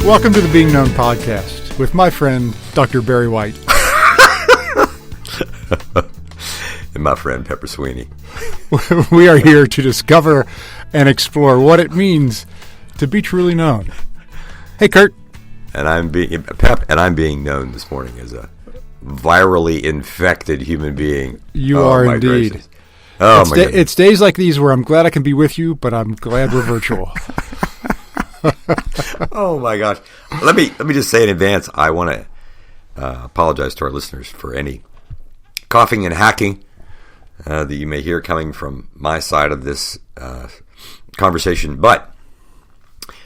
Welcome to the Being Known podcast with my friend, Dr. Barry White. And my friend, Pepper Sweeney. We are here to discover and explore what it means to be truly known. Hey, Curt. And I'm being known this morning as a virally infected human being. You are indeed. Gracious. Oh, my goodness. It's days like these where I'm glad I can be with you, but I'm glad we're virtual. Oh my gosh! Let me just say in advance, I want to apologize to our listeners for any coughing and hacking that you may hear coming from my side of this conversation. But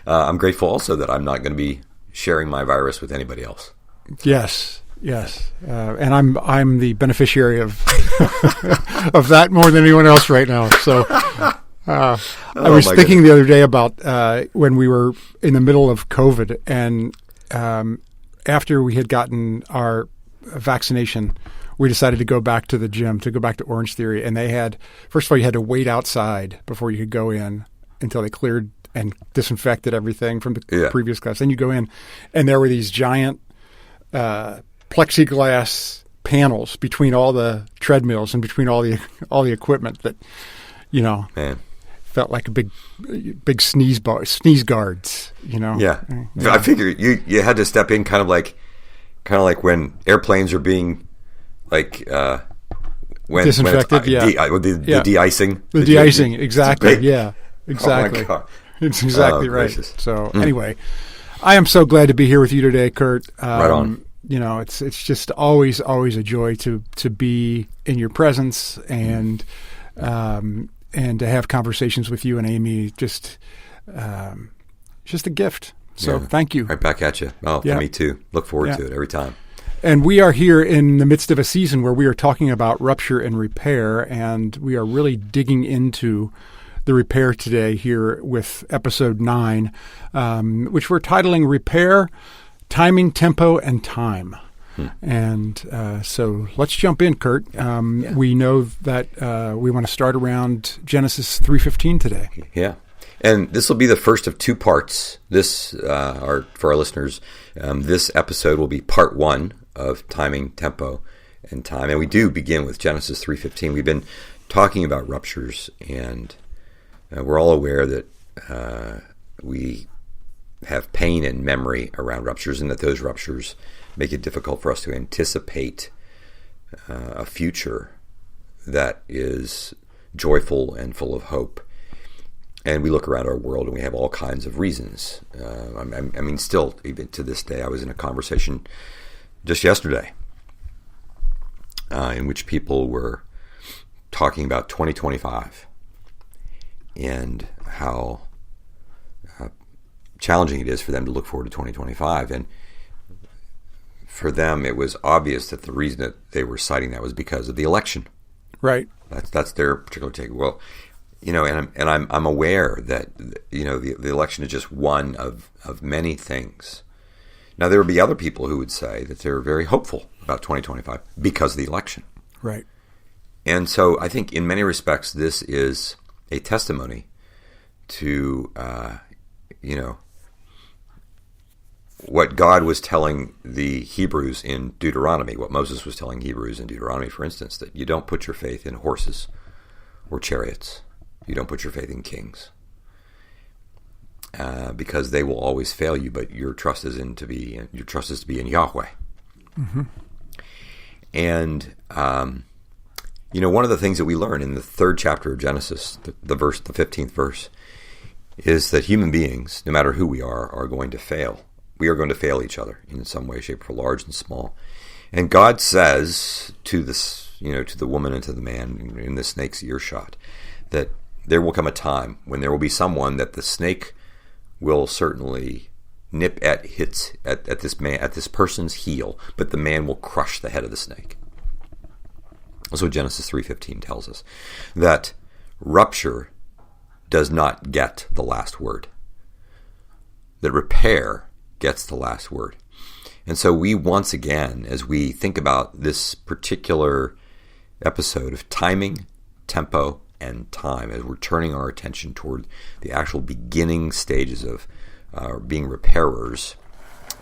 I'm grateful also that I'm not going to be sharing my virus with anybody else. Yes, and I'm the beneficiary of of that more than anyone else right now. So. I was thinking the other day about when we were in the middle of COVID, and after we had gotten our vaccination, we decided to go back to the gym, to go back to Orange Theory. And they had, first of all, you had to wait outside before you could go in until they cleared and disinfected everything from the previous class. Then you go in, and there were these giant plexiglass panels between all the treadmills and between all the equipment that, you know. Man. Felt like a big sneeze guards, you know. Yeah. I figure you had to step in kind of like when airplanes are being like when disinfected. The de-icing. The de-icing, exactly. Yeah, exactly. Oh my God. It's exactly right. Gracious. So anyway, I am so glad to be here with you today, Curt. Right on. You know, it's just always a joy to be in your presence and to have conversations with you and Amy, just a gift. So thank you. Right back at you. Oh, for me too. Look forward to it every time. And we are here in the midst of a season where we are talking about rupture and repair, and we are really digging into the repair today here with episode 9, which we're titling Repair, Timing, Tempo, and Time. And so let's jump in, Curt. We know that we want to start around Genesis 3:15 today. Yeah. And this will be the first of two parts. This, for our listeners, this episode will be part 1 of Timing, Tempo, and Time. And we do begin with Genesis 3:15. We've been talking about ruptures, and we're all aware that we have pain and memory around ruptures, and that those ruptures make it difficult for us to anticipate a future that is joyful and full of hope. And we look around our world and we have all kinds of reasons. I mean, still, even to this day, I was in a conversation just yesterday in which people were talking about 2025 and how challenging it is for them to look forward to 2025. And for them, it was obvious that the reason that they were citing that was because of the election. Right. That's their particular take. Well, you know, and I'm aware that, you know, the election is just one of many things. Now, there would be other people who would say that they're very hopeful about 2025 because of the election. Right. And so I think in many respects, this is a testimony to, you know, what God was telling the Hebrews in Deuteronomy, what Moses was telling Hebrews in Deuteronomy, for instance, that you don't put your faith in horses or chariots. You don't put your faith in kings because they will always fail you, but your trust is to be in Yahweh. Mm-hmm. And you know, one of the things that we learn in the 3rd chapter of Genesis, the 15th verse, is that human beings, no matter who we are going to fail. We are going to fail each other in some way, shape, or large and small. And God says to this, you know, to the woman and to the man in the snake's earshot, that there will come a time when there will be someone that the snake will certainly nip at this person's heel, but the man will crush the head of the snake. That's what Genesis 3:15 tells us. That rupture does not get the last word. That repair gets the last word. And so we once again, as we think about this particular episode of timing, tempo, and time, as we're turning our attention toward the actual beginning stages of being repairers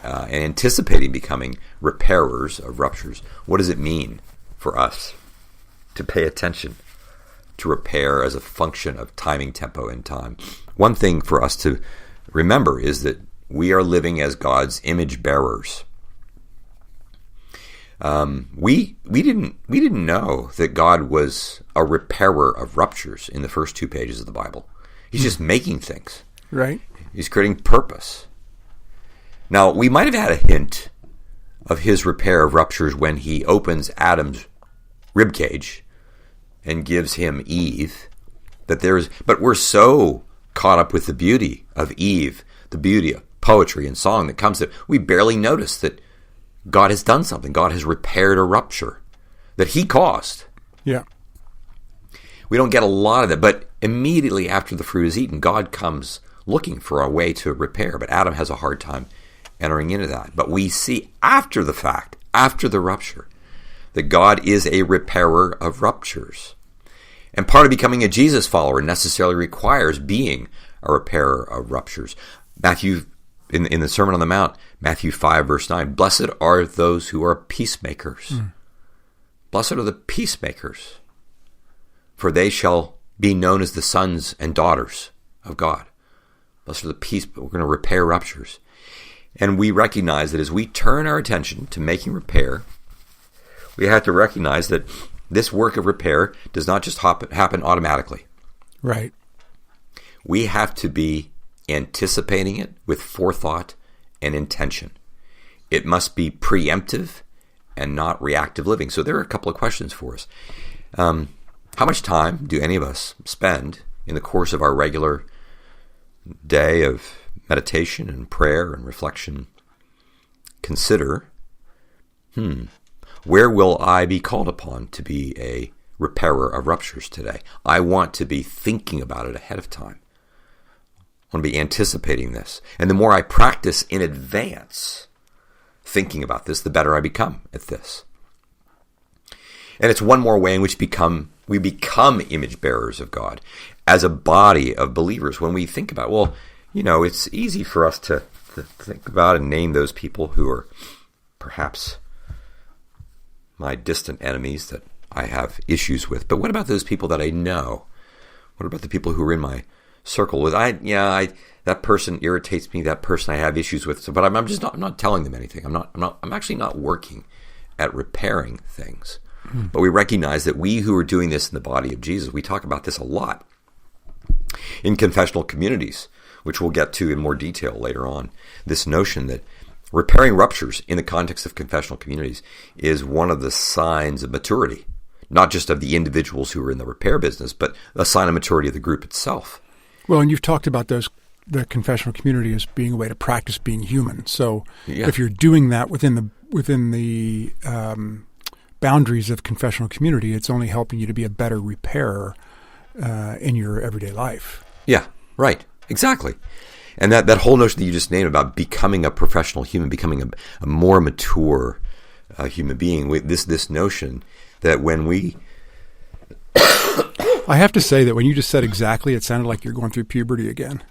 and anticipating becoming repairers of ruptures, what does it mean for us to pay attention to repair as a function of timing, tempo, and time? One thing for us to remember is that we are living as God's image bearers. We didn't know that God was a repairer of ruptures in the first 2 pages of the Bible. He's just making things. Right. He's creating purpose. Now, we might have had a hint of his repair of ruptures when he opens Adam's ribcage and gives him Eve. But we're so caught up with the beauty of Eve, the beauty of poetry and song that comes that we barely notice that God has done something. God has repaired a rupture that he caused. Yeah. We don't get a lot of that, but immediately after the fruit is eaten, God comes looking for a way to repair, but Adam has a hard time entering into that. But we see after the fact, after the rupture, that God is a repairer of ruptures. And part of becoming a Jesus follower necessarily requires being a repairer of ruptures. Matthew, in the Sermon on the Mount, Matthew 5, verse 9, blessed are those who are peacemakers. Blessed are the peacemakers, for they shall be known as the sons and daughters of God. Blessed are the peace, but we're going to repair ruptures. And we recognize that as we turn our attention to making repair, we have to recognize that this work of repair does not just happen automatically. Right. We have to be anticipating it with forethought and intention. It must be preemptive and not reactive living. So there are a couple of questions for us. How much time do any of us spend in the course of our regular day of meditation and prayer and reflection? Consider, where will I be called upon to be a repairer of ruptures today? I want to be thinking about it ahead of time. I want to be anticipating this. And the more I practice in advance thinking about this, the better I become at this. And it's one more way in which we become image bearers of God as a body of believers. When we think about, well, it's easy for us to think about and name those people who are perhaps my distant enemies that I have issues with. But what about those people that I know? What about the people who are in my circle with? That person irritates me. That person I have issues with. But I'm not telling them anything. I'm actually not working at repairing things. But we recognize that we who are doing this in the body of Jesus, we talk about this a lot in confessional communities, which we'll get to in more detail later on. This notion that repairing ruptures in the context of confessional communities is one of the signs of maturity, not just of the individuals who are in the repair business, but a sign of maturity of the group itself. Well, and you've talked about the confessional community as being a way to practice being human. So if you're doing that within the boundaries of confessional community, it's only helping you to be a better repairer in your everyday life. Yeah, right. Exactly. And that whole notion that you just named about becoming a professional human, becoming a more mature human being, this notion that when we... I have to say that when you just said exactly, it sounded like you're going through puberty again.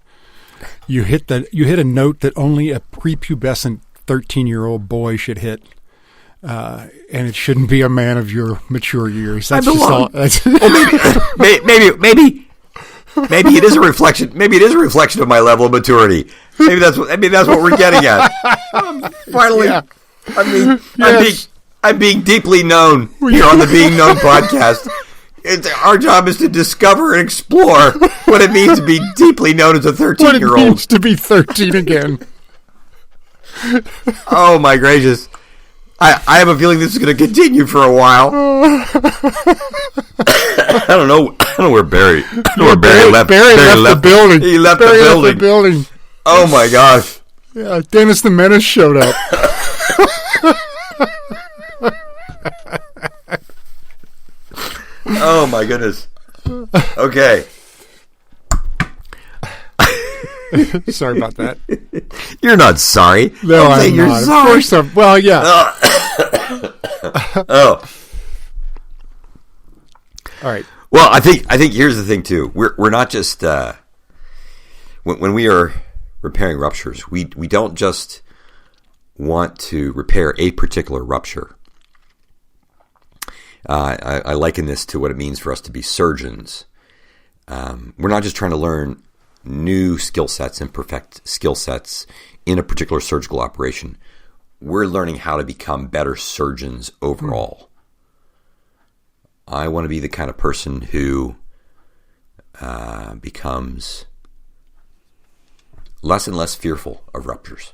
You hit a note that only a prepubescent 13-year-old boy should hit. And it shouldn't be a man of your mature years. That's just all. Maybe it is a reflection. Maybe it is a reflection of my level of maturity. Maybe that's what we're getting at. Finally, I'm being deeply known here on the Being Known podcast. Our job is to discover and explore what it means to be deeply known as a 13-year-old. What it means to be 13 again. Oh my gracious! I have a feeling this is going to continue for a while. I don't know where Barry. Barry left the building. He left the building. Oh my gosh! Yeah, Dennis the Menace showed up. Oh my goodness. Okay. Sorry about that. You're not sorry. No, I'm you're not. Sorry. Of course I'm. Well, yeah. Oh. All right. Well, I think here's the thing too. We're not just when we are repairing ruptures, we don't just want to repair a particular rupture, I liken this to what it means for us to be surgeons. We're not just trying to learn new skill sets and perfect skill sets in a particular surgical operation. We're learning how to become better surgeons overall. I want to be the kind of person who becomes less and less fearful of ruptures.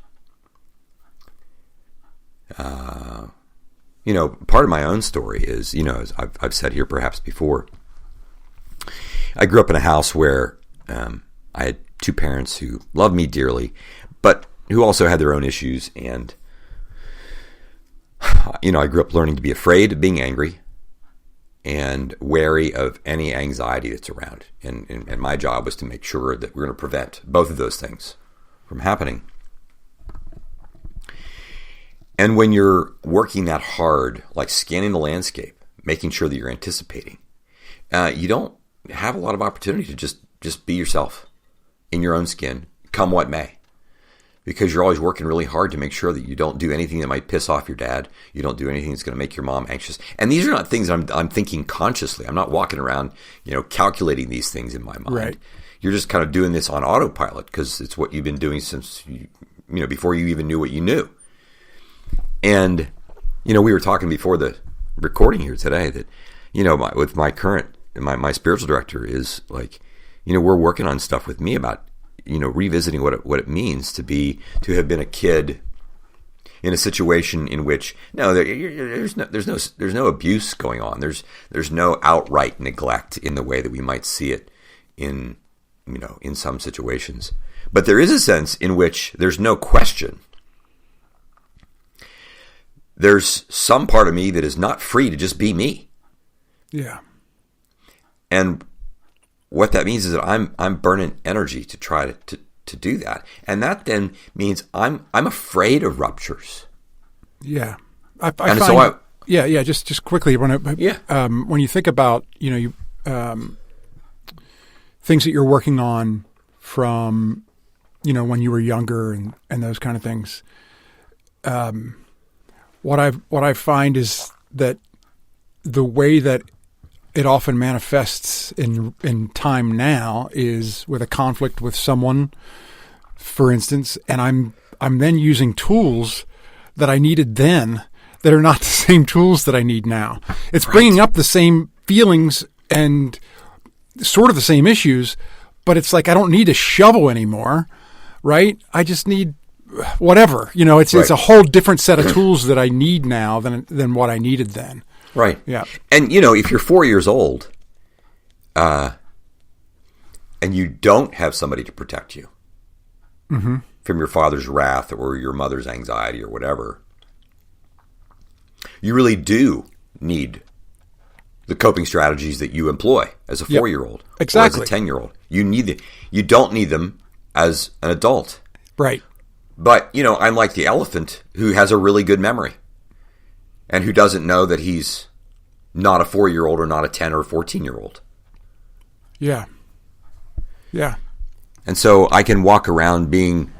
Part of my own story is, as I've said here perhaps before, I grew up in a house where I had two parents who loved me dearly, but who also had their own issues. And, I grew up learning to be afraid of being angry and wary of any anxiety that's around. And my job was to make sure that we're going to prevent both of those things from happening. And when you're working that hard, like scanning the landscape, making sure that you're anticipating, you don't have a lot of opportunity to just be yourself in your own skin, come what may. Because you're always working really hard to make sure that you don't do anything that might piss off your dad. You don't do anything that's going to make your mom anxious. And these are not things I'm thinking consciously. I'm not walking around, calculating these things in my mind. Right. You're just kind of doing this on autopilot because it's what you've been doing since, before you even knew what you knew. And, we were talking before the recording here today that, with my current, my spiritual director is like, we're working on stuff with me about, revisiting what it means to have been a kid in a situation in which there's no abuse going on. There's no outright neglect in the way that we might see it in some situations. But there is a sense in which there's no question. There's some part of me that is not free to just be me. Yeah. And what that means is that I'm burning energy to try to do that. And that then means I'm afraid of ruptures. Yeah. Just quickly, when you think about, things that you're working on from, when you were younger and those kind of things, what I find is that the way that it often manifests in time now is with a conflict with someone, for instance, and I'm then using tools that I needed then that are not the same tools that I need now. It's bringing up the same feelings and sort of the same issues, but it's like I don't need a shovel anymore, right? I just need whatever. It's a whole different set of tools that I need now than what I needed then. Right. Yeah. And, if you're 4 years old and you don't have somebody to protect you from your father's wrath or your mother's anxiety or whatever, you really do need the coping strategies that you employ as a 4-year-old exactly. or as a 10-year-old. You don't need them as an adult. Right. But, I'm like the elephant who has a really good memory. And who doesn't know that he's not a 4-year-old or not a 10 or a 14-year-old. Yeah. Yeah. And so I can walk around being,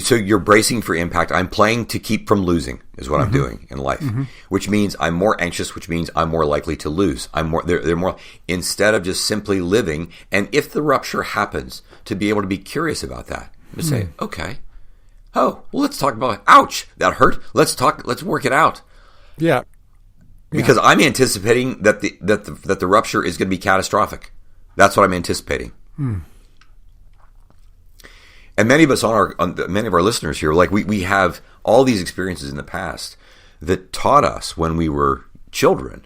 so you're bracing for impact. I'm playing to keep from losing is what I'm doing in life, which means I'm more anxious, which means I'm more likely to lose. They're more, instead of just simply living. And if the rupture happens, to be able to be curious about that. To say, okay, well, let's talk about, ouch, that hurt. Let's work it out. Yeah. Because I'm anticipating that the rupture is going to be catastrophic. That's what I'm anticipating. And many of us many of our listeners here, like we have all these experiences in the past that taught us when we were children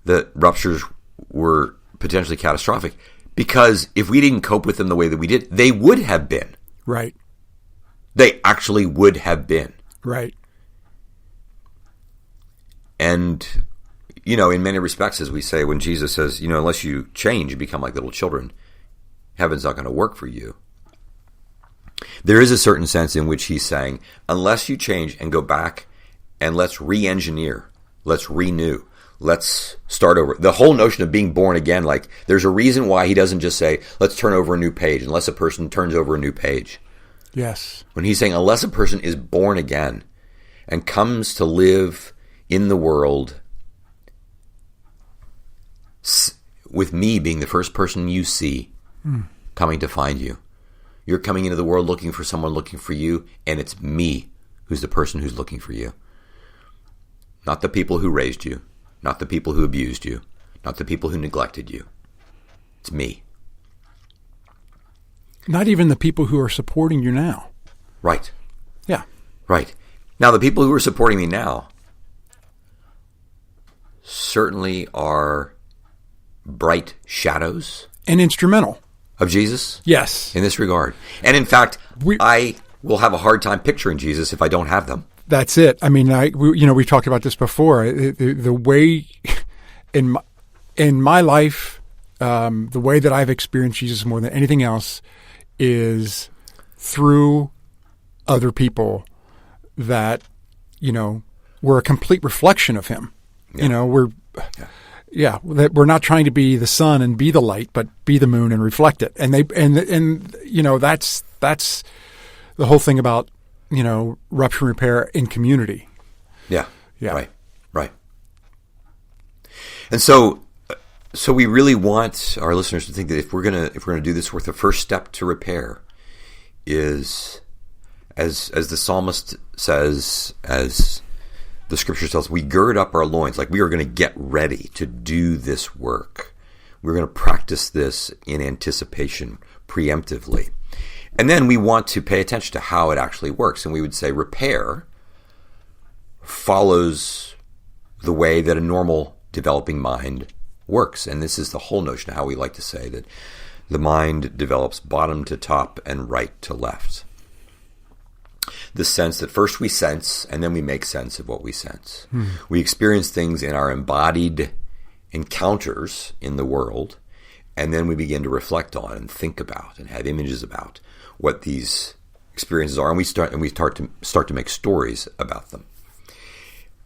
that ruptures were potentially catastrophic. Because if we didn't cope with them the way that we did, they would have been. Right. They actually would have been. Right. And, in many respects, as we say, when Jesus says, unless you change, you become like little children, heaven's not going to work for you. There is a certain sense in which he's saying, unless you change and go back and let's re-engineer, let's renew, let's start over. The whole notion of being born again, like there's a reason why he doesn't just say, let's turn over a new page, unless a person turns over a new page. Yes. When he's saying, unless a person is born again, and comes to live in the world with me being the first person you see coming to find you. You're coming into the world looking for someone looking for you, and it's me who's the person who's looking for you. Not the people who raised you, not the people who abused you, not the people who neglected you. It's me. Not even the people who are supporting you now. Right. Yeah. Right. Now, the people who are supporting me now certainly are bright shadows. And instrumental. Of Jesus? Yes. In this regard. And in fact, I will have a hard time picturing Jesus if I don't have them. That's it. I mean, we talked about this before. The way in my life, the way that I've experienced Jesus more than anything else is through other people that, were a complete reflection of him. Yeah. That we're not trying to be the sun and be the light, but be the moon and reflect it. And that's the whole thing about, rupture and repair in community. Yeah. Yeah. Right. And so we really want our listeners to think that if we're gonna do this work, the first step to repair is, as the psalmist says, as the scripture tells, we gird up our loins, like we are going to get ready to do this work. We're going to practice this in anticipation, preemptively. And then we want to pay attention to how it actually works. And we would say repair follows the way that a normal developing mind works. And this is the whole notion of how we like to say that the mind develops bottom to top and right to left. The sense that first we sense and then we make sense of what we sense. We experience things in our embodied encounters in the world, and then we begin to reflect on and think about and have images about what these experiences are, and we start to make stories about them.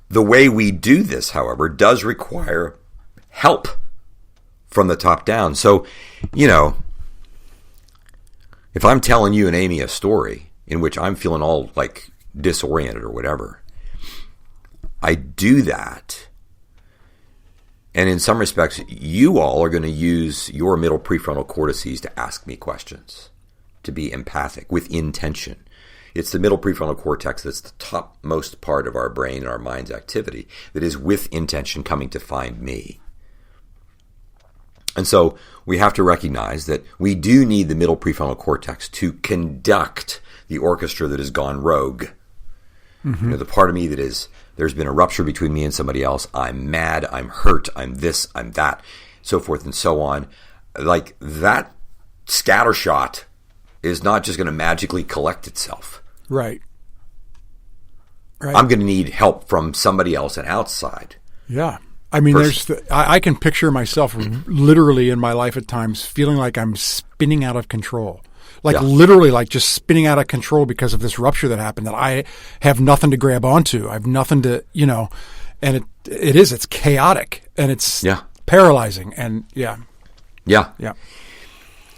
The way we do this, however, does require help from the top down. So, if I'm telling you and Amy a story in which I'm feeling all like disoriented or whatever, I do that. And in some respects, you all are going to use your middle prefrontal cortices to ask me questions, to be empathic with intention. It's the middle prefrontal cortex that's the topmost part of our brain and our mind's activity that is with intention coming to find me. And so we have to recognize that we do need the middle prefrontal cortex to conduct the orchestra that has gone rogue. Mm-hmm. The part of me that is, there's been a rupture between me and somebody else. I'm mad, I'm hurt, I'm this, I'm that, so forth and so on. Like that scattershot is not just going to magically collect itself. Right. I'm going to need help from somebody else and outside. Yeah. I mean, I can picture myself literally in my life at times feeling like I'm spinning out of control. Literally, like just spinning out of control because of this rupture that happened that I have nothing to grab onto. I have nothing to, and it's chaotic and it's paralyzing. And Yeah.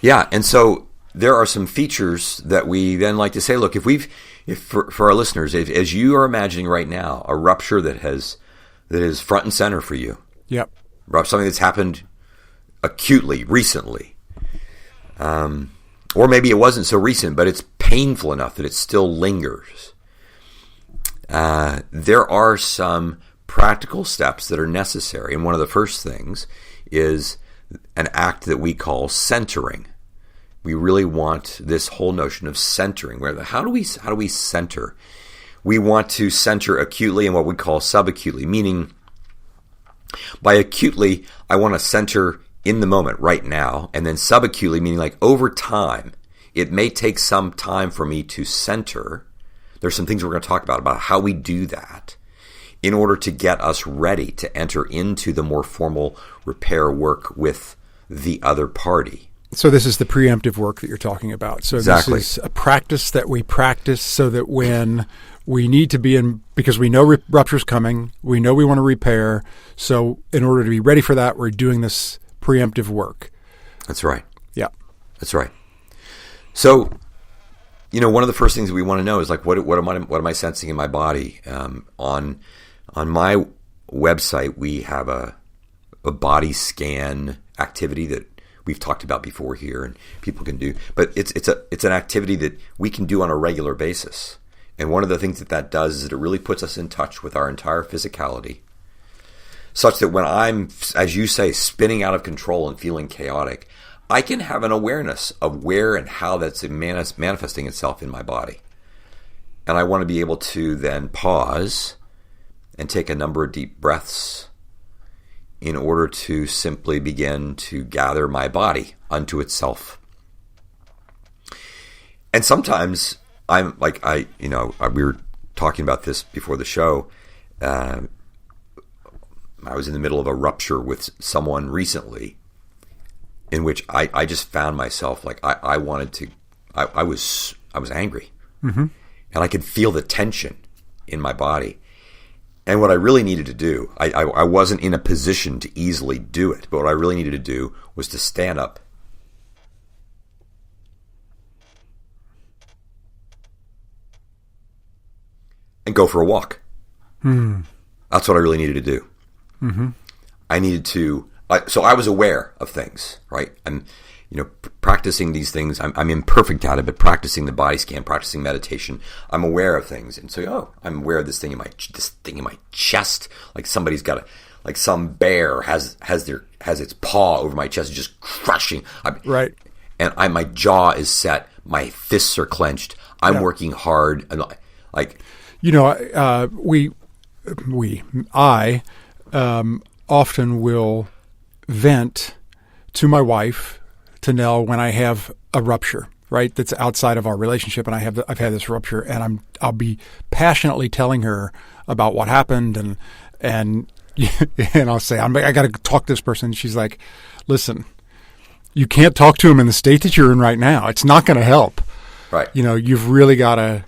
And so there are some features that we then like to say, look, for our listeners, as you are imagining right now, a rupture that is front and center for you. Yep. Something that's happened acutely, recently. Or maybe it wasn't so recent, but it's painful enough that it still lingers. There are some practical steps that are necessary. And one of the first things is an act that we call centering. We really want this whole notion of centering. How do we center? We want to center acutely and what we call subacutely, meaning by acutely, I want to center in the moment right now, and then subacutely, meaning like over time, it may take some time for me to center. There's some things we're going to talk about how we do that in order to get us ready to enter into the more formal repair work with the other party. So this is the preemptive work that you're talking about. So exactly. This is a practice that we practice so that when we need to be in, because we know rupture's coming, we know we want to repair. So in order to be ready for that, we're doing this preemptive work. That's right. Yeah. That's right. So one of the first things that we want to know is like, what am I sensing in my body? On my website, we have a body scan activity that we've talked about before here, and people can do. But it's an activity that we can do on a regular basis. And one of the things that does is that it really puts us in touch with our entire physicality, such that when I'm, as you say, spinning out of control and feeling chaotic, I can have an awareness of where and how that's manifesting itself in my body. And I want to be able to then pause and take a number of deep breaths in order to simply begin to gather my body unto itself. And sometimes I'm like, we were talking about this before the show. I was in the middle of a rupture with someone recently, in which I just found myself like I was angry, and I could feel the tension in my body. And what I really needed to do, I wasn't in a position to easily do it, but what I really needed to do was to stand up and go for a walk. That's what I really needed to do. I needed to. So I was aware of things, right? I'm, practicing these things. I'm imperfect at it, but practicing the body scan, practicing meditation, I'm aware of things. And so, I'm aware of this thing in my chest, like somebody's got like some bear has its paw over my chest, just crushing. Right. And my jaw is set, my fists are clenched. I'm working hard, and like, I often will vent to my wife, to Nell, when I have a rupture, right? That's outside of our relationship, and I've had this rupture, and I'll be passionately telling her about what happened, and I'll say, I got to talk to this person. And she's like, listen, you can't talk to him in the state that you're in right now. It's not going to help. Right. You've really got to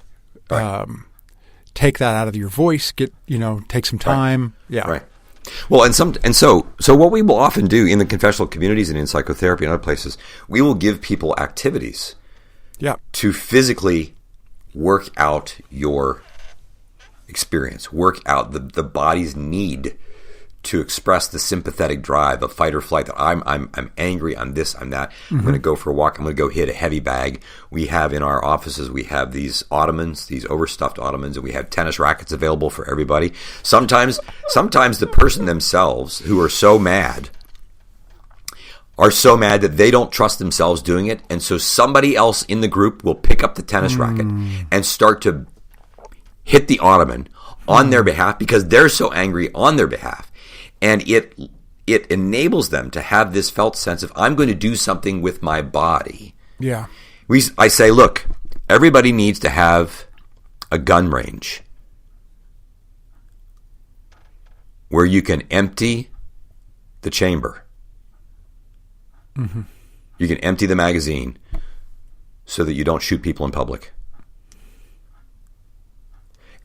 take that out of your voice. Take some time. Right. Yeah. Right. Well, so what we will often do in the confessional communities and in psychotherapy and other places, we will give people activities to physically work out your experience, work out the body's need to express the sympathetic drive of fight or flight, that I'm angry, I'm this, I'm that. I'm going to go for a walk. I'm going to go hit a heavy bag. We have in our offices, we have these ottomans, these overstuffed ottomans, and we have tennis rackets available for everybody. Sometimes the person themselves who are so mad that they don't trust themselves doing it, and so somebody else in the group will pick up the tennis racket and start to hit the ottoman on their behalf because they're so angry on their behalf. And it enables them to have this felt sense of, I'm going to do something with my body. Yeah. I say, look, everybody needs to have a gun range where you can empty the chamber. You can empty the magazine so that you don't shoot people in public.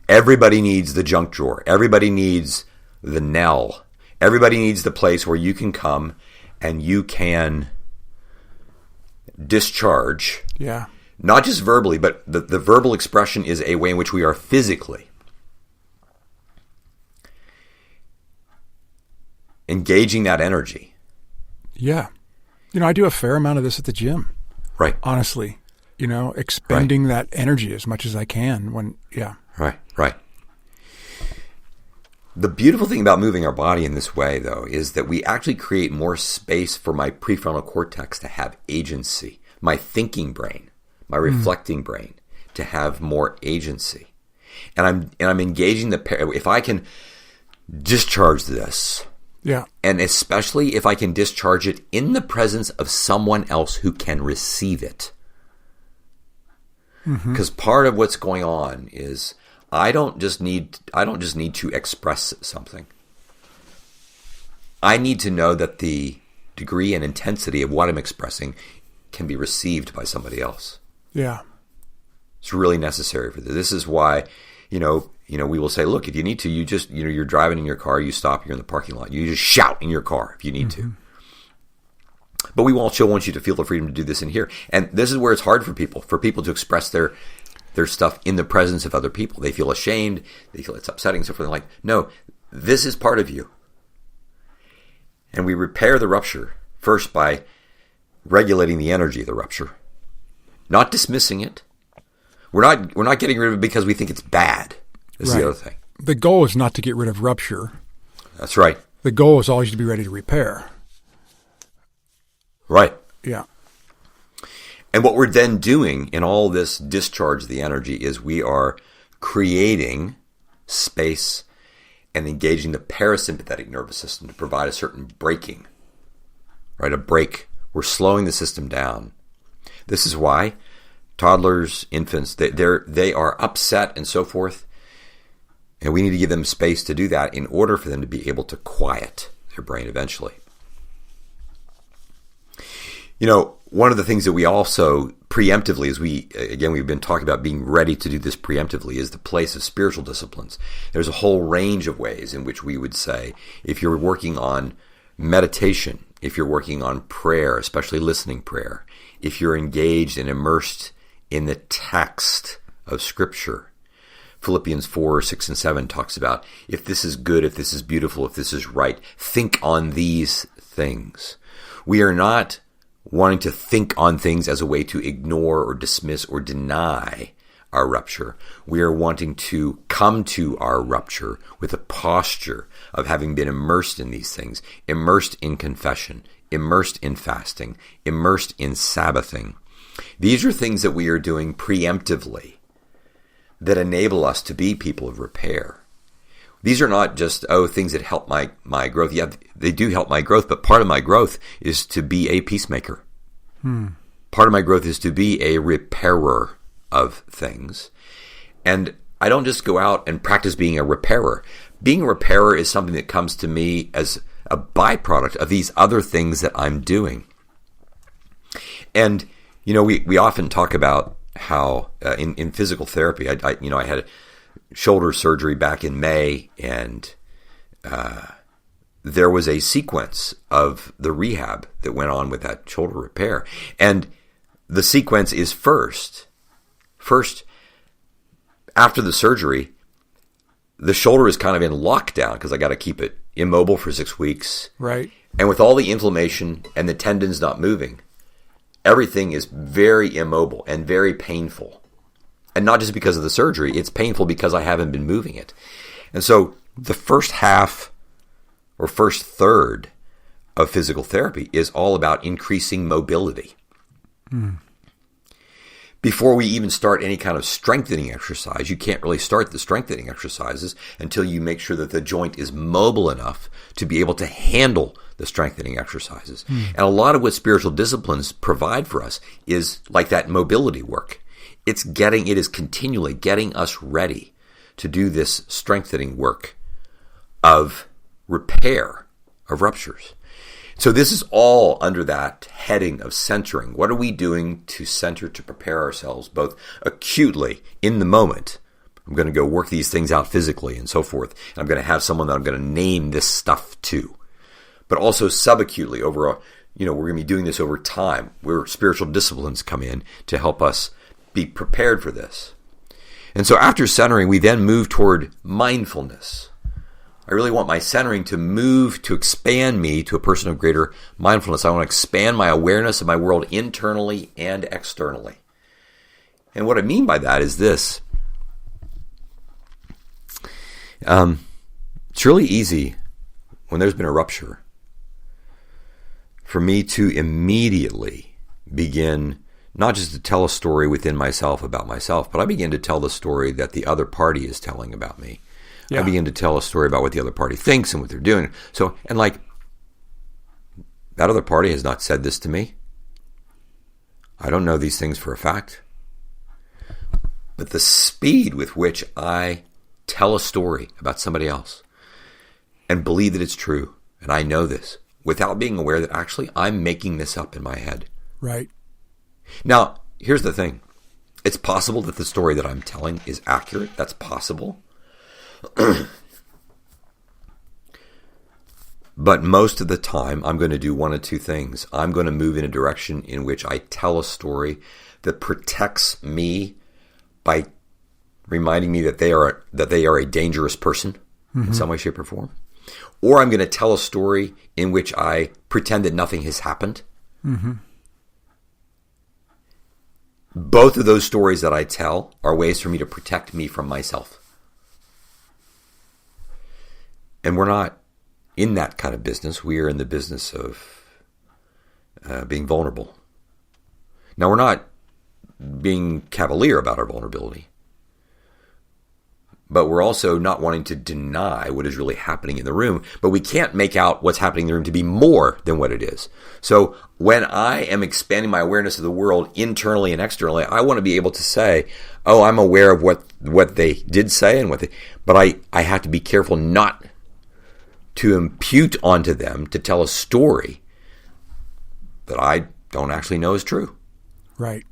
Everybody needs the junk drawer. Everybody needs the Nell. Everybody needs the place where you can come and you can discharge. Yeah. Not just verbally, but the verbal expression is a way in which we are physically engaging that energy. Yeah. I do a fair amount of this at the gym. Right. Honestly. Expending that energy as much as I can Right. The beautiful thing about moving our body in this way, though, is that we actually create more space for my prefrontal cortex to have agency, my thinking brain, my reflecting brain to have more agency. And I'm engaging if I can discharge this. Yeah. And especially if I can discharge it in the presence of someone else who can receive it. Because part of what's going on is I don't just need to express something. I need to know that the degree and intensity of what I'm expressing can be received by somebody else. Yeah. It's really necessary for this. This is why, we will say, look, if you need to, you just, you're driving in your car, you stop, you're in the parking lot, you just shout in your car if you need to. But we also want you to feel the freedom to do this in here. And this is where it's hard for people to express their stuff in the presence of other people. They feel ashamed. They feel it's upsetting. So they're like, no, this is part of you. And we repair the rupture first by regulating the energy of the rupture, not dismissing it. We're not getting rid of it because we think it's bad. That's the other thing. The goal is not to get rid of rupture. That's right. The goal is always to be ready to repair. Right. Yeah. And what we're then doing in all this discharge of the energy is we are creating space and engaging the parasympathetic nervous system to provide a certain braking, right? A break. We're slowing the system down. This is why toddlers, infants, they are upset and so forth. And we need to give them space to do that in order for them to be able to quiet their brain eventually. One of the things that we also preemptively, we've been talking about being ready to do this preemptively, is the place of spiritual disciplines. There's a whole range of ways in which we would say, if you're working on meditation, if you're working on prayer, especially listening prayer, if you're engaged and immersed in the text of Scripture, Philippians 4, 6, and 7 talks about, if this is good, if this is beautiful, if this is right, think on these things. We are not wanting to think on things as a way to ignore or dismiss or deny our rupture. We are wanting to come to our rupture with a posture of having been immersed in these things, immersed in confession, immersed in fasting, immersed in Sabbathing. These are things that we are doing preemptively that enable us to be people of repair. These are not just, things that help my growth. Yeah, they do help my growth, but part of my growth is to be a peacemaker. Part of my growth is to be a repairer of things. And I don't just go out and practice being a repairer. Being a repairer is something that comes to me as a byproduct of these other things that I'm doing. And, we often talk about how in physical therapy, I had shoulder surgery back in May, and there was a sequence of the rehab that went on with that shoulder repair. And the sequence is first, after the surgery, the shoulder is kind of in lockdown because I got to keep it immobile for 6 weeks. Right. And with all the inflammation and the tendons not moving, everything is very immobile and very painful. And not just because of the surgery, it's painful because I haven't been moving it. And so the first half or first third of physical therapy is all about increasing mobility. Before we even start any kind of strengthening exercise, you can't really start the strengthening exercises until you make sure that the joint is mobile enough to be able to handle the strengthening exercises. And a lot of what spiritual disciplines provide for us is like that mobility work. It is continually getting us ready to do this strengthening work of repair of ruptures. So this is all under that heading of centering. What are we doing to center, to prepare ourselves both acutely in the moment? I'm going to go work these things out physically and so forth. And I'm going to have someone that I'm going to name this stuff to. But also subacutely we're going to be doing this over time, where spiritual disciplines come in to help us be prepared for this. And so after centering, we then move toward mindfulness. I really want my centering to move, to expand me to a person of greater mindfulness. I want to expand my awareness of my world internally and externally. And what I mean by that is this. It's really easy when there's been a rupture for me to immediately begin not just to tell a story within myself about myself, but I begin to tell the story that the other party is telling about me. Yeah. I begin to tell a story about what the other party thinks and what they're doing. So, and like, that other party has not said this to me. I don't know these things for a fact. But the speed with which I tell a story about somebody else and believe that it's true, and I know this, without being aware that actually I'm making this up in my head. Right. Now, here's the thing. It's possible that the story that I'm telling is accurate. That's possible. But most of the time, I'm going to do one of two things. I'm going to move in a direction in which I tell a story that protects me by reminding me that they are a dangerous person in some way, shape, or form. Or I'm going to tell a story in which I pretend that nothing has happened. Both of those stories that I tell are ways for me to protect me from myself. And we're not in that kind of business. We are in the business of being vulnerable. Now, we're not being cavalier about our vulnerability, but we're also not wanting to deny what is really happening in the room. But we can't make out what's happening in the room to be more than what it is. So when I am expanding my awareness of the world internally and externally, I want to be able to say, oh, I'm aware of what they did say and but I have to be careful not to impute onto them, to tell a story that I don't actually know is true. Right.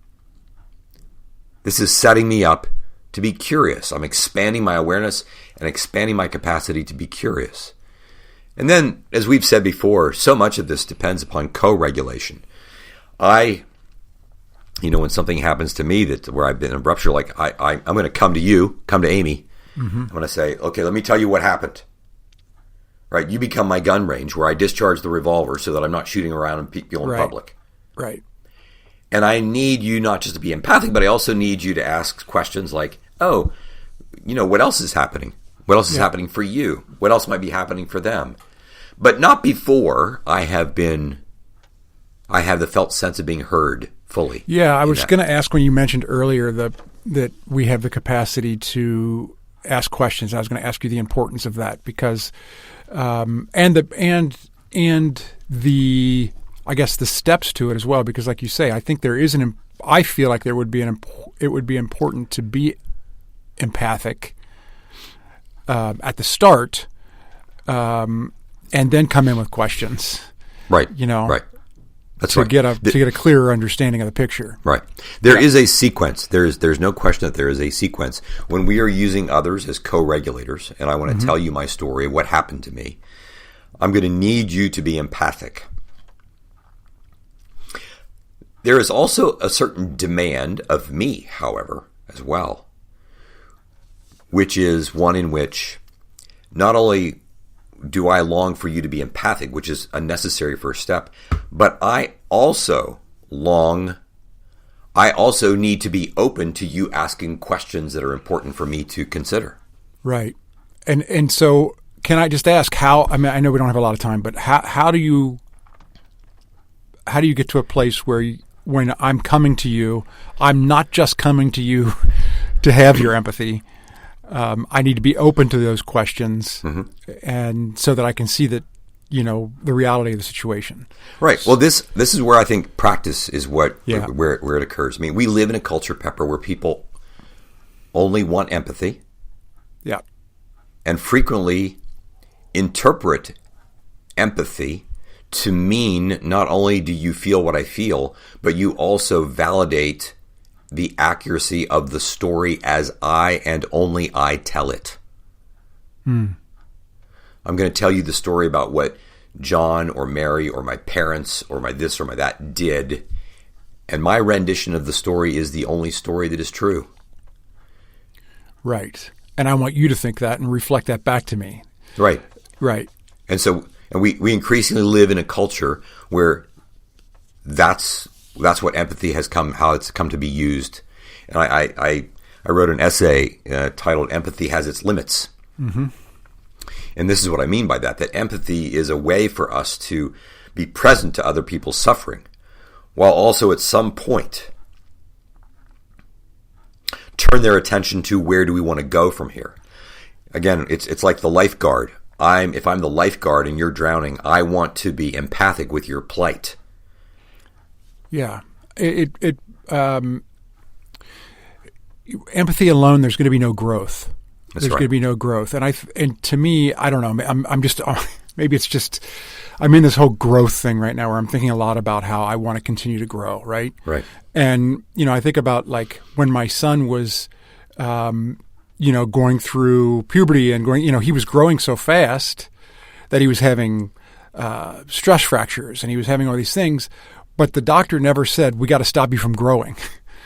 This is setting me up to be curious. I'm expanding my awareness and expanding my capacity to be curious. And then, as we've said before, so much of this depends upon co-regulation. When something happens to me where I've been in rupture, like I'm going to come to Amy. I'm going to say, okay, let me tell you what happened. Right? You become my gun range where I discharge the revolver so that I'm not shooting around and people in public. Right. And I need you not just to be empathic, but I also need you to ask questions like, oh, what else is happening? What else is happening for you? What else might be happening for them? But not before I have the felt sense of being heard fully. Yeah, I was going to ask when you mentioned earlier that we have the capacity to ask questions. I was going to ask you the importance of that because I guess the steps to it as well, because like you say, I think I feel like it would be important to be empathic at the start, and then come in with questions. Right. Right. That's to right. get a clearer understanding of the picture. Right. There is a sequence. There's no question that there is a sequence. When we are using others as co-regulators, and I want to tell you my story of what happened to me, I'm going to need you to be empathic. There is also a certain demand of me, however, as well, which is one in which not only do I long for you to be empathic, which is a necessary first step, but I also need to be open to you asking questions that are important for me to consider. Right. And so can I just ask I know we don't have a lot of time, but how do you get to a place where when I'm coming to you, I'm not just coming to you to have your empathy. I need to be open to those questions, and so that I can see that, the reality of the situation. Right. Well, this is where I think practice is where it occurs. I mean, we live in a culture, Pepper, where people only want empathy. Yeah. And frequently interpret empathy to mean not only do you feel what I feel, but you also validate the accuracy of the story as I and only I tell it. I'm going to tell you the story about what John or Mary or my parents or my this or my that did, and my rendition of the story is the only story that is true. Right. And I want you to think that and reflect that back to me. Right. Right. And so we increasingly live in a culture where that's what empathy how it's come to be used. And I wrote an essay titled "Empathy Has Its Limits." And this is what I mean by that empathy is a way for us to be present to other people's suffering, while also at some point turn their attention to where do we want to go from here. Again, it's like the lifeguard. If I'm the lifeguard and you're drowning, I want to be empathic with your plight. Yeah. Empathy alone, there's going to be no growth. There's going to be no growth. And to me, I don't know, I'm just, maybe it's just, I'm in this whole growth thing right now where I'm thinking a lot about how I want to continue to grow. Right. Right. And, I think about like when my son was, going through puberty and he was growing so fast that he was having stress fractures, and he was having all these things, but the doctor never said, we got to stop you from growing.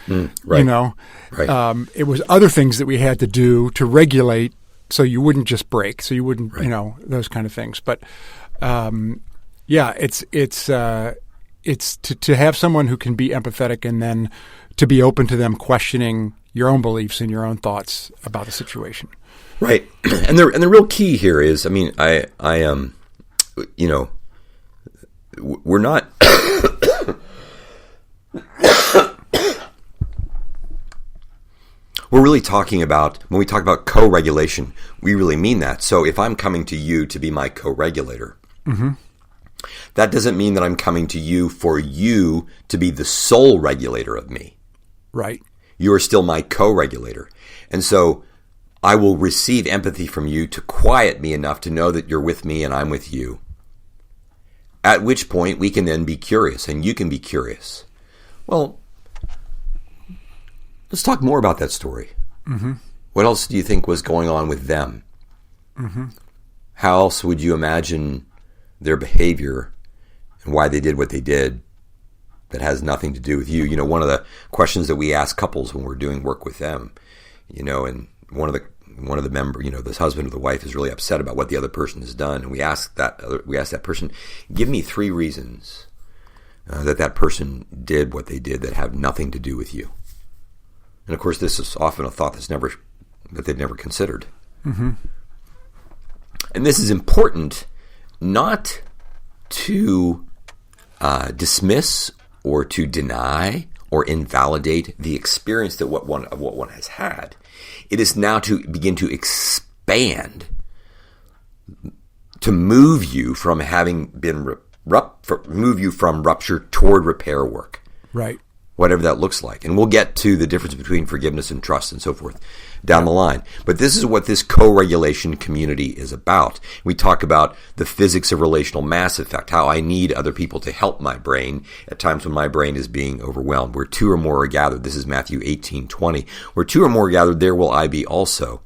Right. You know, Right. It was other things that we had to do to regulate so you wouldn't just break, so you wouldn't, Right. you know, those kind of things. But yeah, it's to have someone who can be empathetic and then to be open to them questioning your own beliefs and your own thoughts about the situation. Right. And the real key here is, I mean, I you know, we're not we're really talking about, when we talk about co-regulation, we really mean that. So if I'm coming to you to be my co-regulator, that doesn't mean that I'm coming to you for you to be the sole regulator of me. Right. You are still my co-regulator. And so I will receive empathy from you to quiet me enough to know that you're with me and I'm with you. At which point we can then be curious and you can be curious. Well, let's talk more about that story. What else do you think was going on with them? How else would you imagine their behavior and why they did what they did that has nothing to do with you? You know, one of the questions that we ask couples when we're doing work with them, you know, and one of the member, you know, this husband or the wife is really upset about what the other person has done, and we ask that person, give me 3 reasons that person did what they did that have nothing to do with you. And of course, this is often a thought that they've never considered. And this is important, not to dismiss or to deny or invalidate the experience that what one has had. It is now to begin to expand, to move you from having been move you from rupture toward repair work. Right. Whatever that looks like. And we'll get to the difference between forgiveness and trust and so forth down the line. But this is what this co-regulation community is about. We talk about the physics of relational mass effect, how I need other people to help my brain at times when my brain is being overwhelmed. Where 2 or more are gathered, this is Matthew 18:20. Where 2 or more are gathered, there will I be also.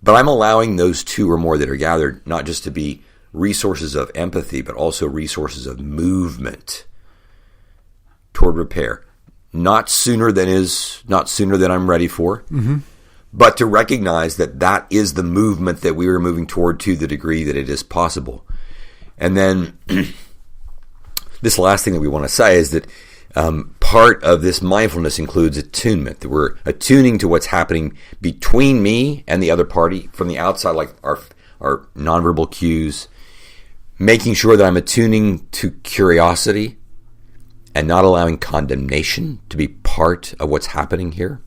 But I'm allowing those 2 or more that are gathered not just to be resources of empathy, but also resources of movement toward repair. Not sooner than I'm ready for, but to recognize that is the movement that we are moving toward to the degree that it is possible. And then this last thing that we want to say is that part of this mindfulness includes attunement, that we're attuning to what's happening between me and the other party from the outside, like our nonverbal cues, making sure that I'm attuning to curiosity and not allowing condemnation to be part of what's happening here.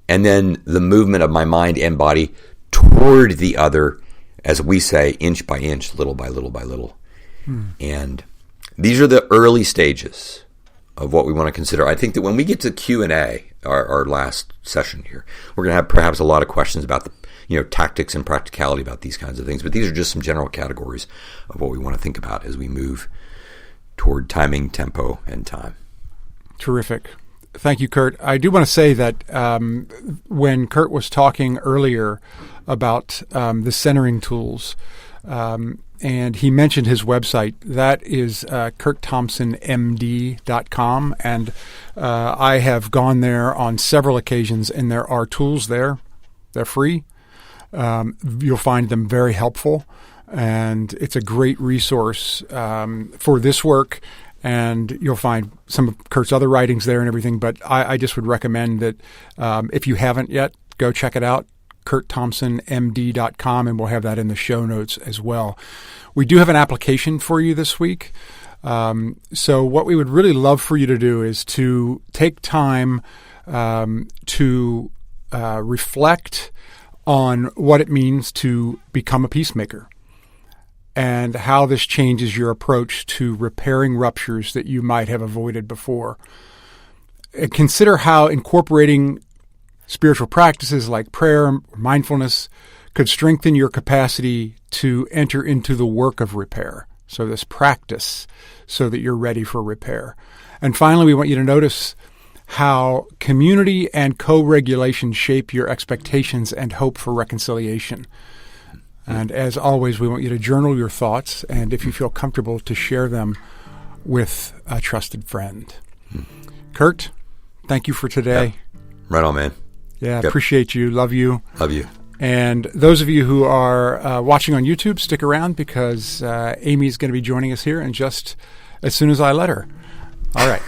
And then the movement of my mind and body toward the other, as we say, inch by inch, little by little by little. And these are the early stages of what we want to consider. I think that when we get to Q&A, our last session here, we're going to have perhaps a lot of questions about the tactics and practicality about these kinds of things. But these are just some general categories of what we want to think about as we move toward timing, tempo, and time. Terrific. Thank you, Curt. I do want to say that when Curt was talking earlier about the centering tools, and he mentioned his website, that is CurtThompsonMD.com, and I have gone there on several occasions, and there are tools there. They're free. You'll find them very helpful. And it's a great resource for this work, and you'll find some of Curt's other writings there and everything. But I just would recommend that if you haven't yet, go check it out, CurtThompsonMD.com, and we'll have that in the show notes as well. We do have an application for you this week. So what we would really love for you to do is to take time to reflect on what it means to become a peacemaker, and how this changes your approach to repairing ruptures that you might have avoided before. And consider how incorporating spiritual practices like prayer or mindfulness could strengthen your capacity to enter into the work of repair. So this practice so that you're ready for repair. And finally, we want you to notice how community and co-regulation shape your expectations and hope for reconciliation. And as always, we want you to journal your thoughts, and if you feel comfortable, to share them with a trusted friend. Curt, thank you for today. Yep. Right on, man. Yeah, Yep. Appreciate you. Love you. Love you. And those of you who are watching on YouTube, stick around because Amy's going to be joining us here in just as soon as I let her. All right.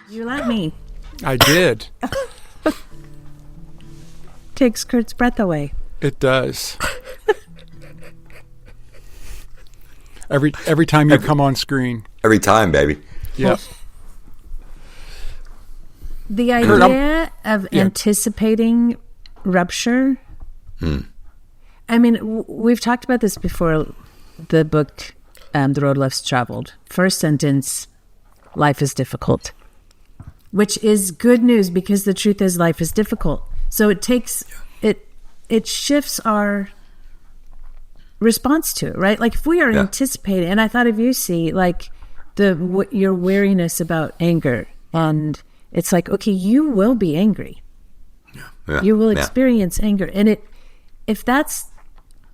You let me. I did. Takes Curt's breath away. It does. Every time you come on screen. Every time, baby. Yep. The idea of anticipating rupture. I mean, we've talked about this before. The book, The Road Less Traveled. First sentence, life is difficult. Which is good news because the truth is life is difficult. So it takes, it shifts our response to it, right? Like if we are anticipating, and I thought of you, see, like your wariness about anger, and it's like, okay, you will be angry. Yeah. You will experience anger. And if that's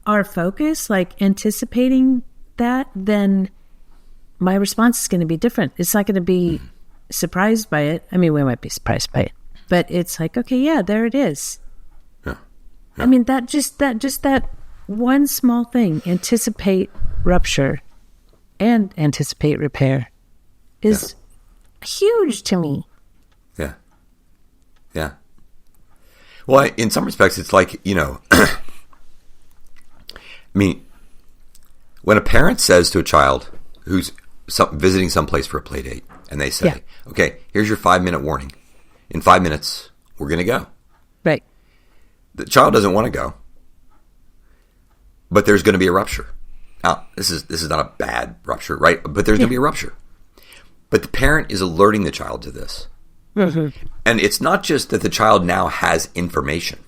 our focus, like anticipating that, then my response is going to be different. It's not going to be surprised by it. I mean, we might be surprised by it, but it's like, okay, yeah, there it is. Yeah. I mean, that one small thing, anticipate rupture and anticipate repair, is huge to me. Yeah. Yeah. Well, in some respects, it's like, I mean, when a parent says to a child who's visiting someplace for a play date, and they say, okay, here's your 5-minute warning. In 5 minutes, we're going to go. Right. The child doesn't want to go, but there's going to be a rupture. Now, this is not a bad rupture, right? But there's going to be a rupture. But the parent is alerting the child to this. Mm-hmm. And it's not just that the child now has information.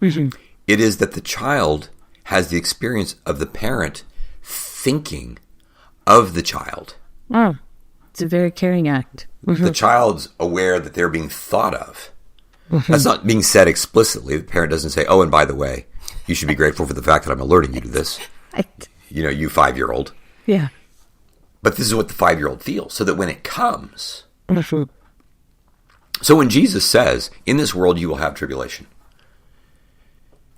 Mm-hmm. It is that the child has the experience of the parent thinking of the child. Oh, it's a very caring act. Mm-hmm. The child's aware that they're being thought of. Mm-hmm. That's not being said explicitly. The parent doesn't say, oh, and by the way, you should be grateful for the fact that I'm alerting you to this. You 5-year-old. Yeah. But this is what the 5-year-old feels, so that when it comes... Mm-hmm. So when Jesus says, in this world you will have tribulation,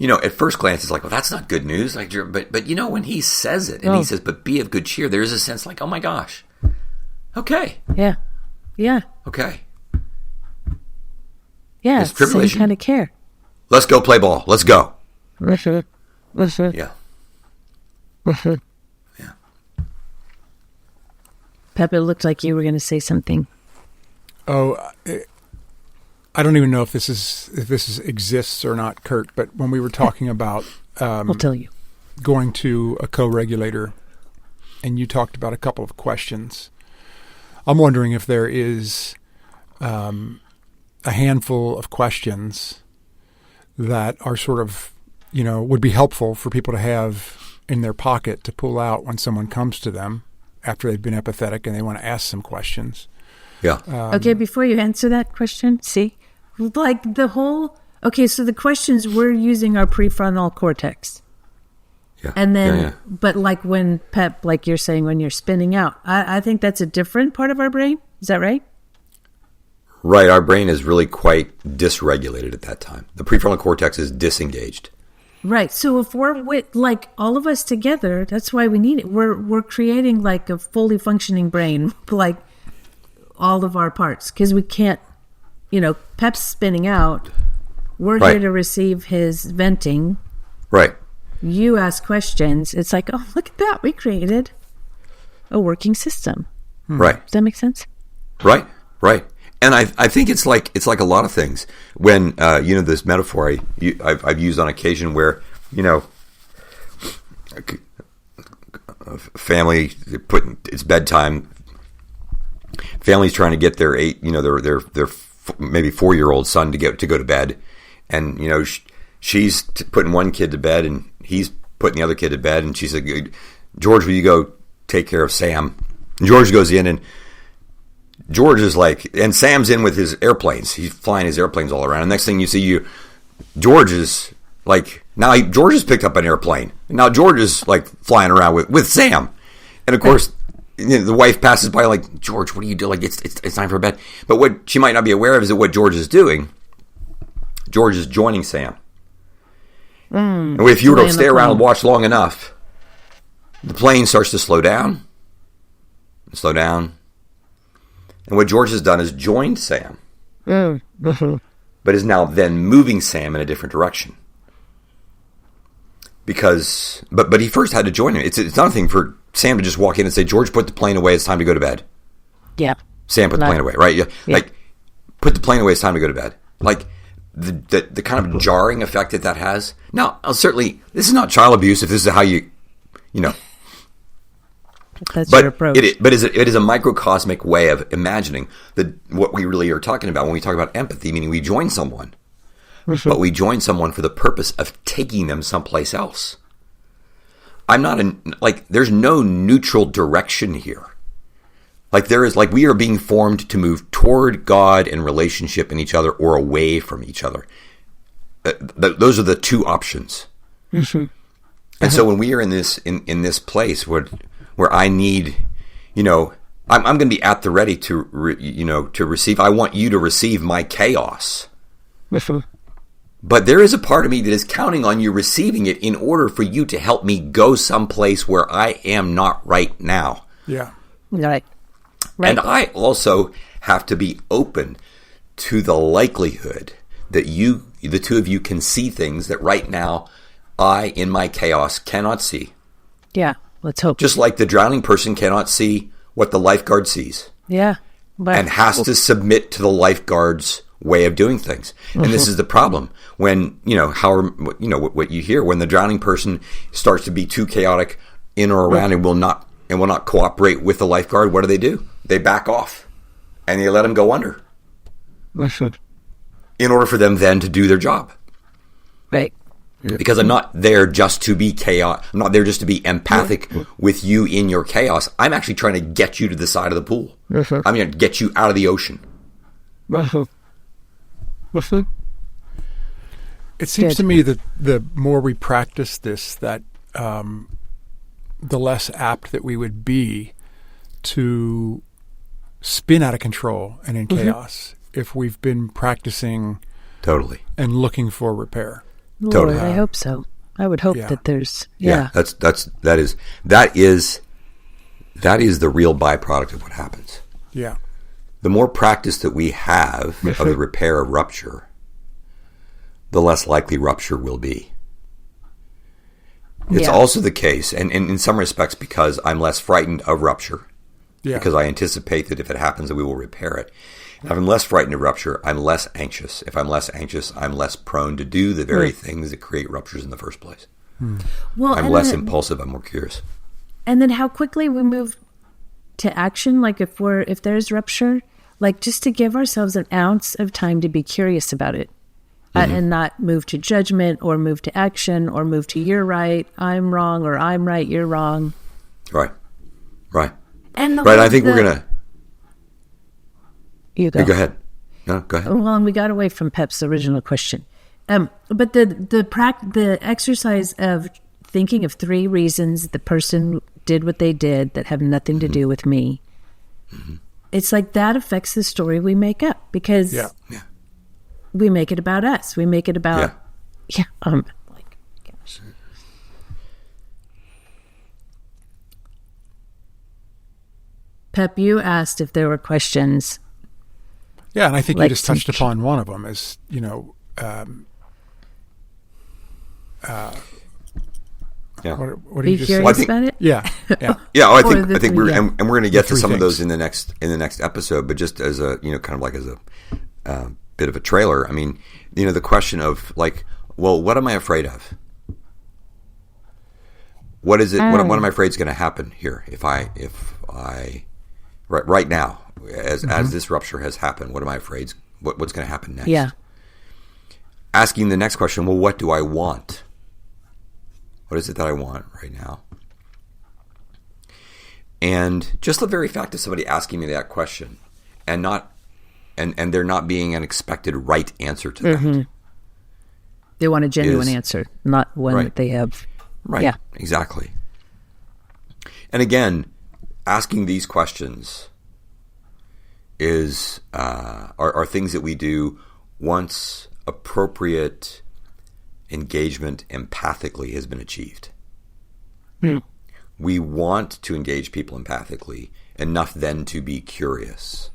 at first glance it's like, well, that's not good news. Like, but when he says it, and he says, but be of good cheer, there is a sense like, oh my gosh, okay. Yeah. Yeah. Okay. Yeah, it's the same kind of care. Let's go play ball. Let's go. Mm-hmm. Yeah. Mm-hmm. Yeah. Pepper, looked like you were going to say something. Oh, I don't even know if this exists or not, Curt. But when we were talking about, I'll tell you, going to a co-regulator, and you talked about a couple of questions, I'm wondering if there is a handful of questions that are sort of, would be helpful for people to have in their pocket to pull out when someone comes to them after they've been empathetic and they want to ask some questions. Yeah. Okay, before you answer that question, see, like so the questions, we're using our prefrontal cortex. Yeah. And then, but like when like you're saying, when you're spinning out, I think that's a different part of our brain. Is that right? Right. Our brain is really quite dysregulated at that time. The prefrontal cortex is disengaged. Right. So if we're with like all of us together, that's why we need it. We're creating like a fully functioning brain, like all of our parts, because we can't, Pep's spinning out. We're here to receive his venting. Right. You ask questions. It's like, oh, look at that. We created a working system. Right. Does that make sense? Right. Right. And I think it's like a lot of things. When this metaphor I've used on occasion where a family it's bedtime. Family's trying to get their their maybe 4-year-old son to go to bed, and she's putting one kid to bed and he's putting the other kid to bed, and she said, "George, will you go take care of Sam?" And George goes in and George is like, and Sam's in with his airplanes. He's flying his airplanes all around. And next thing you see, George is like, now George has picked up an airplane. Now George is like flying around with Sam. And of course, the wife passes by like, George, what do you do? Like, it's time for bed. But what she might not be aware of is that what George is doing, George is joining Sam. And if you were to stay around and watch long enough, the plane starts to slow down. And what George has done is joined Sam, but is now then moving Sam in a different direction. Because, but he first had to join him. It's not a thing for Sam to just walk in and say, George, put the plane away, it's time to go to bed. Yeah. Sam, put the plane away, right? Yeah. Like, put the plane away, it's time to go to bed. Like, the kind of jarring effect that has. Now, certainly, this is not child abuse if this is how you know. That's your approach. It is a microcosmic way of imagining what we really are talking about when we talk about empathy, meaning we join someone, but we join someone for the purpose of taking them someplace else. There's no neutral direction here. We are being formed to move toward God and relationship in each other or away from each other. Those are the two options. And so when we are in this place where I need, I'm going to be at the ready to receive. I want you to receive my chaos. But there is a part of me that is counting on you receiving it in order for you to help me go someplace where I am not right now. Yeah. Right. And I also have to be open to the likelihood that the two of you can see things that right now I, in my chaos, cannot see. Yeah. Let's hope. Just like the drowning person cannot see what the lifeguard sees. Yeah. And has to submit to the lifeguard's way of doing things. And this is the problem. When, what you hear, when the drowning person starts to be too chaotic in or around and will not cooperate with the lifeguard, what do? They back off. And they let him go under. In order for them then to do their job. Right. Because I'm not there just to be chaos. I'm not there just to be empathic with you in your chaos. I'm actually trying to get you to the side of the pool. I'm going to get you out of the ocean. It seems to me that the more we practice this, that the less apt that we would be to spin out of control and in chaos if we've been practicing totally and looking for repair. Lord, totally. I hope so. I would hope that there's that is the real byproduct of what happens. Yeah. The more practice that we have of the repair of rupture, the less likely rupture will be. It's also the case, and in some respects, because I'm less frightened of rupture, because I anticipate that if it happens, that we will repair it. And if I'm less frightened of rupture, I'm less anxious. If I'm less anxious, I'm less prone to do the very things that create ruptures in the first place. Well, I'm less impulsive. I'm more curious. And then how quickly we move to action, like if there's rupture, like just to give ourselves an ounce of time to be curious about it. And not move to judgment or move to action or move to you're right, I'm wrong, or I'm right, you're wrong. Right. And I think we're going to... You go. Hey, go ahead. No, go ahead. Well, and we got away from Pep's original question. But the exercise of thinking of 3 reasons the person did what they did that have nothing to do with me, it's like that affects the story we make up because... We make it about us. We make it about, gosh. Pep, you asked if there were questions. Yeah, and I think you just touched upon one of them as, what did you just say? Curious about it? Yeah. I think we're going to get to some of those in the next episode, but just as a, kind of like as a bit of a trailer. I mean, the question of like, well, what am I afraid of? What is it? What am I afraid is going to happen here if I right now as this rupture has happened? What am I afraid? What's going to happen next? Yeah. Asking the next question. Well, what do I want? What is it that I want right now? And just the very fact of somebody asking me that question and they're not being an expected right answer to that. They want a genuine answer, not one Right. that they have. Right. Yeah. Exactly. And again, asking these questions are things that we do once appropriate engagement empathically has been achieved. We want to engage people empathically enough then to be curious.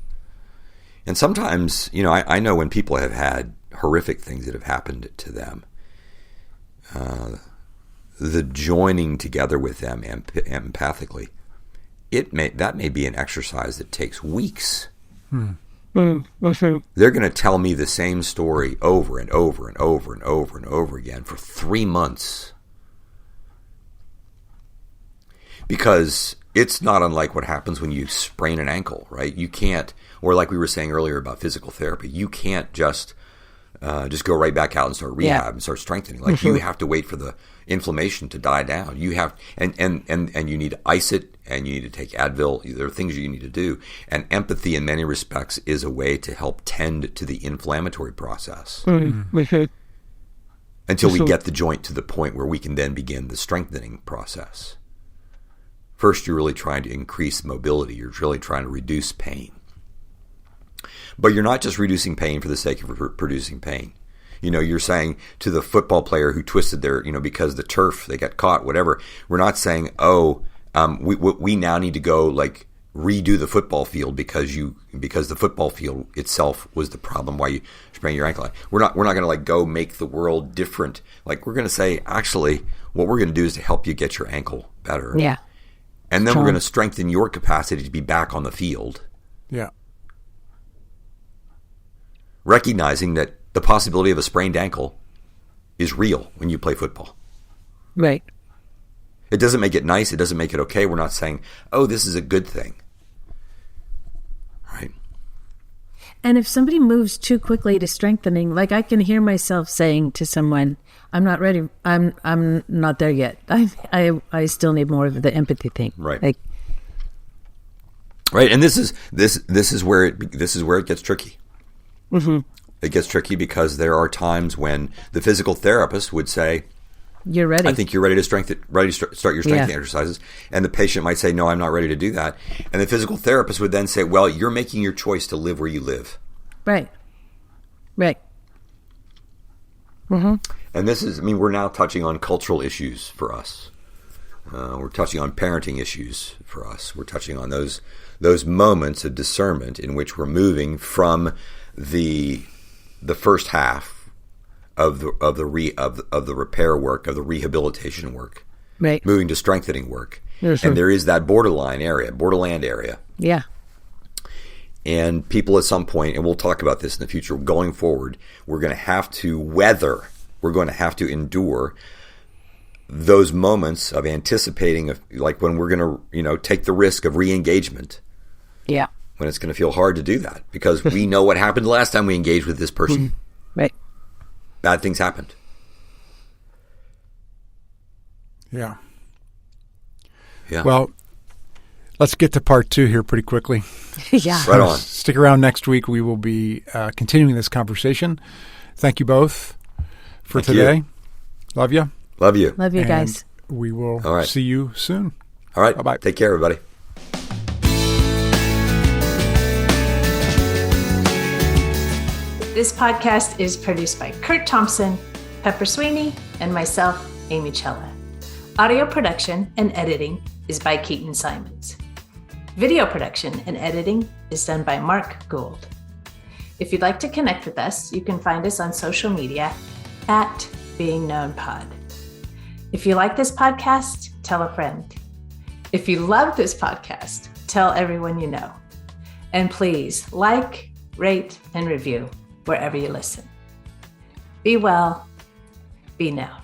And sometimes, I know when people have had horrific things that have happened to them, the joining together with them empathically, that may be an exercise that takes weeks. They're going to tell me the same story over and over and over and over and over again for 3 months. Because it's not unlike what happens when you sprain an ankle, right? You can't, or like we were saying earlier about physical therapy, you can't just go right back out and start rehab and start strengthening. Like you have to wait for the inflammation to die down. You have, and you need to ice it, and you need to take Advil. There are things you need to do. And empathy, in many respects, is a way to help tend to the inflammatory process until we get the joint to the point where we can then begin the strengthening process. First, you're really trying to increase mobility. You're really trying to reduce pain. But you're not just reducing pain for the sake of producing pain. You're saying to the football player who twisted their, because the turf, they got caught, whatever. We're not saying, we now need to go like redo the football field because the football field itself was the problem why you sprained your ankle. We're not going to like go make the world different. Like we're going to say, actually, what we're going to do is to help you get your ankle better. Yeah. And then we're going to strengthen your capacity to be back on the field. Yeah. Recognizing that the possibility of a sprained ankle is real when you play football. Right. It doesn't make it nice. It doesn't make it okay. We're not saying, this is a good thing. Right. And if somebody moves too quickly to strengthening, like I can hear myself saying to someone, I'm not ready. I'm not there yet. I still need more of the empathy thing. Right. Like, right. And this is where it gets tricky. It gets tricky because there are times when the physical therapist would say, "You're ready. I think you're ready to start your strengthening exercises," and the patient might say, "No, I'm not ready to do that." And the physical therapist would then say, "Well, you're making your choice to live where you live." Right. Right. And this is, we're now touching on cultural issues for us. We're touching on parenting issues for us. We're touching on those moments of discernment in which we're moving from the first half of the repair work, of the rehabilitation work, Right. moving to strengthening work. Yes, and there is that borderland area. Yeah. And people at some point, and we'll talk about this in the future, going forward, we're going to have to endure those moments of anticipating, like when we're going to, take the risk of re-engagement. Yeah. When it's going to feel hard to do that because we know what happened last time we engaged with this person. Right. Bad things happened. Yeah. Yeah. Well, let's get to part 2 here pretty quickly. Yeah. Right on. Stick around next week. We will be continuing this conversation. Thank you both for today. You. Love you. Love you. Love you And guys. we will All right. see you soon. All right. Bye-bye. Take care, everybody. This podcast is produced by Curt Thompson, Pepper Sweeney, and myself, Amy Chella. Audio production and editing is by Keaton Simons. Video production and editing is done by Mark Gould. If you'd like to connect with us, you can find us on social media at BeingKnownPod. If you like this podcast, tell a friend. If you love this podcast, tell everyone you know. And please like, rate, and review wherever you listen. Be well, be known.